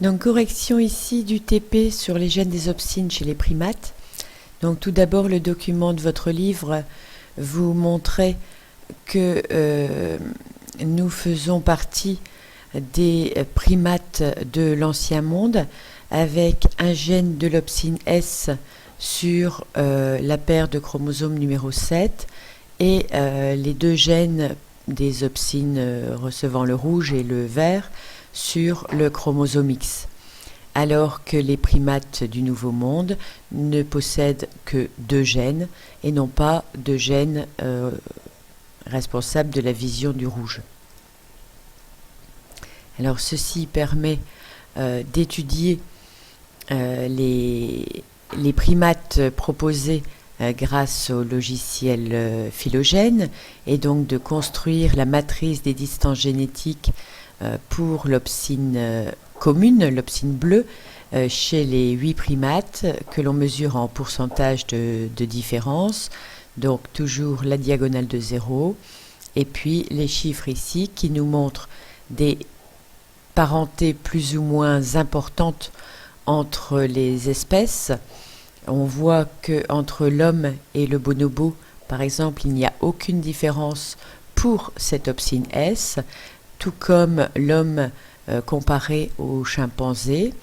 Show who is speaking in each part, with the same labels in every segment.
Speaker 1: Donc correction ici du TP sur les gènes des opsines chez les primates. Donc tout d'abord le document de votre livre vous montrait que nous faisons partie des primates de l'ancien monde avec un gène de l'opsine S sur la paire de chromosomes numéro 7 et les deux gènes des opsines recevant le rouge et le vert sur le chromosome X, alors que les primates du Nouveau Monde ne possèdent que deux gènes et non pas de gènes responsables de la vision du rouge. Alors ceci permet d'étudier les primates proposés grâce au logiciel Phylogène et donc de construire la matrice des distances génétiques pour l'opsine commune, l'opsine bleue, chez les 8 primates que l'on mesure en pourcentage de différence, donc toujours la diagonale de 0, et puis les chiffres ici qui nous montrent des parentés plus ou moins importantes entre les espèces. On voit qu'entre l'homme et le bonobo, par exemple, il n'y a aucune différence pour cette opsine S, tout comme l'homme comparé au chimpanzé,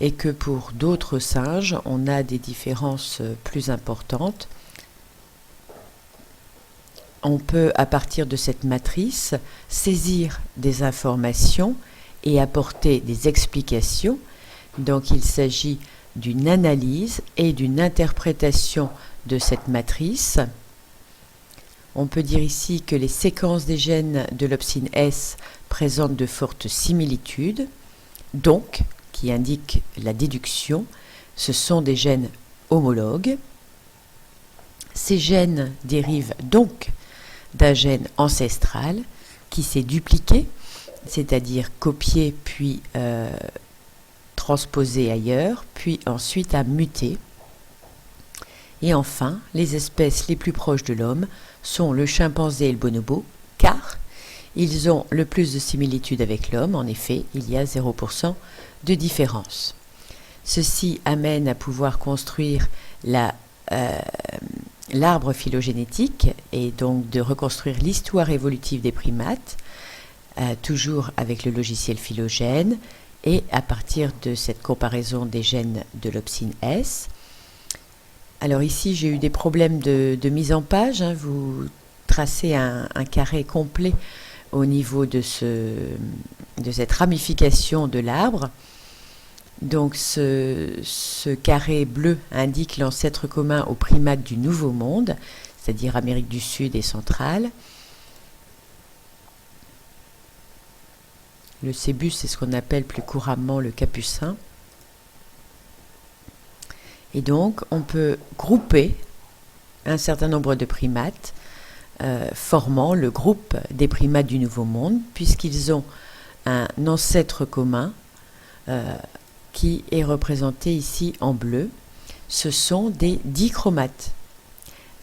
Speaker 1: et que pour d'autres singes, on a des différences plus importantes. On peut, à partir de cette matrice, saisir des informations et apporter des explications. Donc il s'agit d'une analyse et d'une interprétation de cette matrice. On peut dire ici que les séquences des gènes de l'opsine S présentent de fortes similitudes, donc, qui indiquent la déduction, ce sont des gènes homologues. Ces gènes dérivent donc d'un gène ancestral qui s'est dupliqué, c'est-à-dire copié puis transposé ailleurs, puis ensuite a muté. Et enfin, les espèces les plus proches de l'homme sont le chimpanzé et le bonobo, car ils ont le plus de similitudes avec l'homme. En effet, il y a 0% de différence. Ceci amène à pouvoir construire l'arbre phylogénétique et donc de reconstruire l'histoire évolutive des primates, toujours avec le logiciel Phylogène, et à partir de cette comparaison des gènes de l'opsine S. Alors ici, j'ai eu des problèmes de mise en page. Vous tracez un carré complet au niveau de cette ramification de l'arbre. Donc ce carré bleu indique l'ancêtre commun aux primates du Nouveau Monde, c'est-à-dire Amérique du Sud et centrale. Le cébus, c'est ce qu'on appelle plus couramment le capucin. Et donc, on peut grouper un certain nombre de primates formant le groupe des primates du Nouveau Monde, puisqu'ils ont un ancêtre commun qui est représenté ici en bleu. Ce sont des dichromates,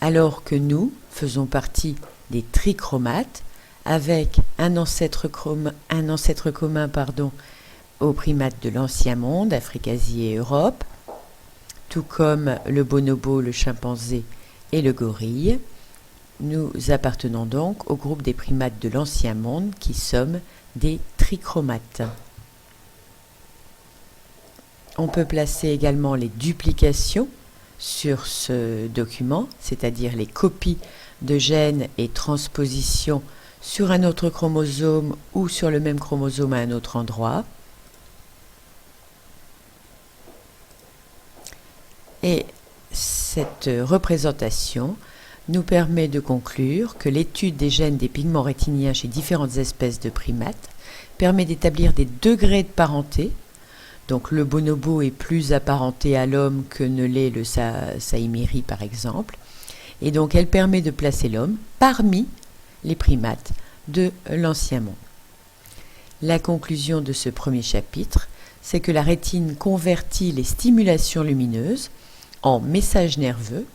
Speaker 1: alors que nous faisons partie des trichromates, avec un ancêtre commun aux primates de l'Ancien Monde, Afrique, Asie et Europe, tout comme le bonobo, le chimpanzé et le gorille. Nous appartenons donc au groupe des primates de l'Ancien Monde qui sommes des trichromates. On peut placer également les duplications sur ce document, c'est-à-dire les copies de gènes et transpositions sur un autre chromosome ou sur le même chromosome à un autre endroit. Et cette représentation nous permet de conclure que l'étude des gènes des pigments rétiniens chez différentes espèces de primates permet d'établir des degrés de parenté. Donc le bonobo est plus apparenté à l'homme que ne l'est le saïmiri par exemple. Et donc elle permet de placer l'homme parmi les primates de l'Ancien Monde. La conclusion de ce premier chapitre, c'est que la rétine convertit les stimulations lumineuses en messages nerveux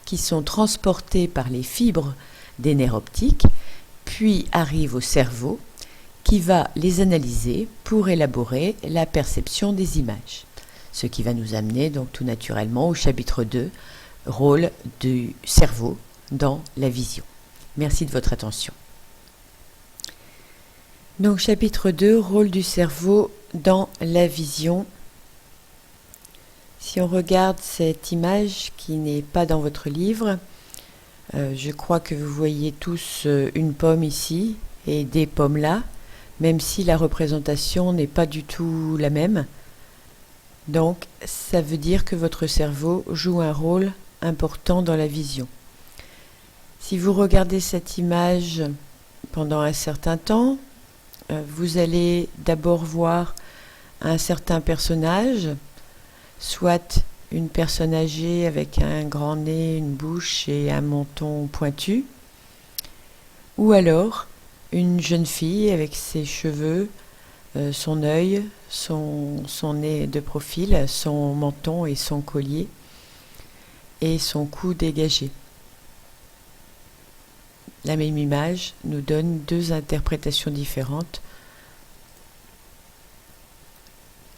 Speaker 1: qui sont transportés par les fibres des nerfs optiques, puis arrivent au cerveau qui va les analyser pour élaborer la perception des images. Ce qui va nous amener donc tout naturellement au chapitre 2, rôle du cerveau dans la vision. Merci de votre attention. Donc chapitre 2, rôle du cerveau dans la vision. Si on regarde cette image qui n'est pas dans votre livre, je crois que vous voyez tous une pomme ici et des pommes là, même si la représentation n'est pas du tout la même. Donc ça veut dire que votre cerveau joue un rôle important dans la vision. Si vous regardez cette image pendant un certain temps, vous allez d'abord voir un certain personnage, soit une personne âgée avec un grand nez, une bouche et un menton pointu, ou alors une jeune fille avec ses cheveux, son œil, son nez de profil, son menton et son collier, et son cou dégagé. La même image nous donne deux interprétations différentes.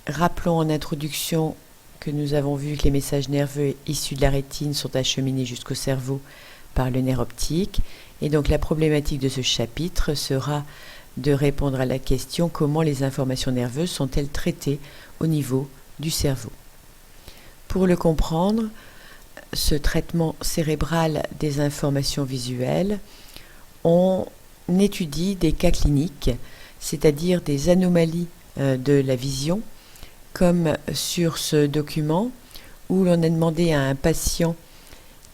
Speaker 1: Rappelons en introduction que nous avons vu que les messages nerveux issus de la rétine sont acheminés jusqu'au cerveau par le nerf optique. Et donc la problématique de ce chapitre sera de répondre à la question comment les informations nerveuses sont-elles traitées au niveau du cerveau. Pour le comprendre, ce traitement cérébral des informations visuelles, on étudie des cas cliniques, c'est-à-dire des anomalies de la vision, comme sur ce document où l'on a demandé à un patient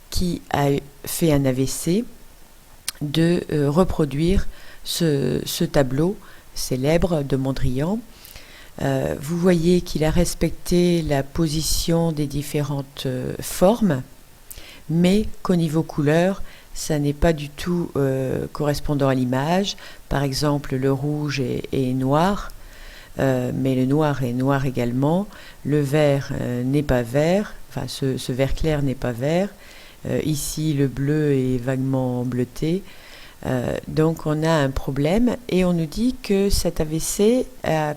Speaker 1: qui a fait un AVC de reproduire ce tableau célèbre de Mondrian. Vous voyez qu'il a respecté la position des différentes formes, mais qu'au niveau couleur, ça n'est pas du tout correspondant à l'image. Par exemple, le rouge est noir, mais le noir est noir également. Le vert n'est pas vert, enfin ce vert clair n'est pas vert. Ici, le bleu est vaguement bleuté. Donc on a un problème et on nous dit que cet AVC a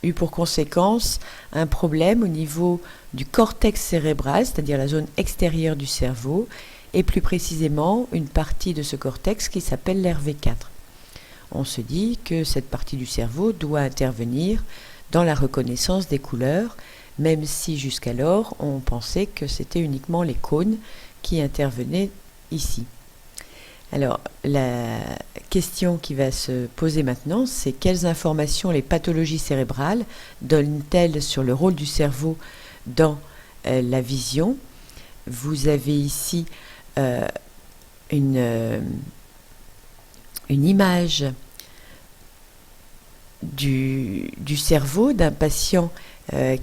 Speaker 1: eu pour conséquence un problème au niveau du cortex cérébral, c'est-à-dire la zone extérieure du cerveau, et plus précisément une partie de ce cortex qui s'appelle l'RV4. On se dit que cette partie du cerveau doit intervenir dans la reconnaissance des couleurs, même si jusqu'alors on pensait que c'était uniquement les cônes qui intervenaient ici. Alors, la question qui va se poser maintenant, c'est quelles informations les pathologies cérébrales donnent-elles sur le rôle du cerveau dans la vision. Vous avez ici une image du cerveau d'un patient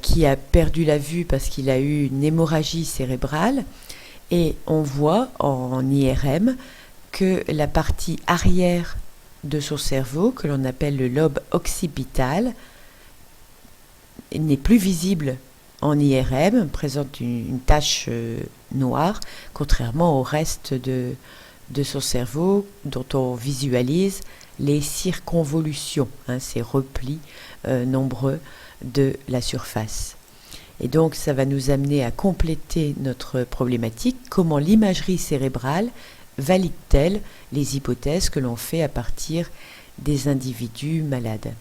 Speaker 1: qui a perdu la vue parce qu'il a eu une hémorragie cérébrale, et on voit en IRM que la partie arrière de son cerveau, que l'on appelle le lobe occipital, n'est plus visible en IRM, présente une tache noire, contrairement au reste de son cerveau dont on visualise les circonvolutions, ces replis nombreux de la surface. Et donc ça va nous amener à compléter notre problématique, comment l'imagerie cérébrale valide-t-elle les hypothèses que l'on fait à partir des individus malades.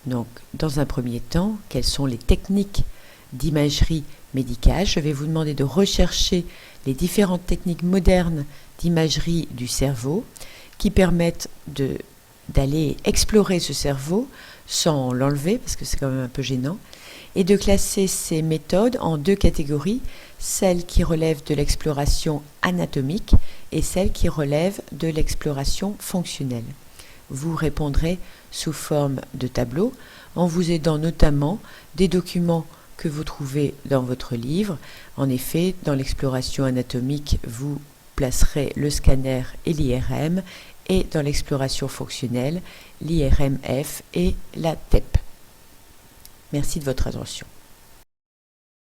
Speaker 1: Donc, dans un premier temps, quelles sont les techniques d'imagerie médicale? Je vais vous demander de rechercher les différentes techniques modernes d'imagerie du cerveau qui permettent d'aller explorer ce cerveau sans l'enlever, parce que c'est quand même un peu gênant, et de classer ces méthodes en deux catégories, celles qui relèvent de l'exploration anatomique et celles qui relèvent de l'exploration fonctionnelle. Vous répondrez sous forme de tableau en vous aidant notamment des documents que vous trouvez dans votre livre. En effet, dans l'exploration anatomique, vous placerez le scanner et l'IRM, et dans l'exploration fonctionnelle, l'IRM-F et la TEP. Merci de votre attention.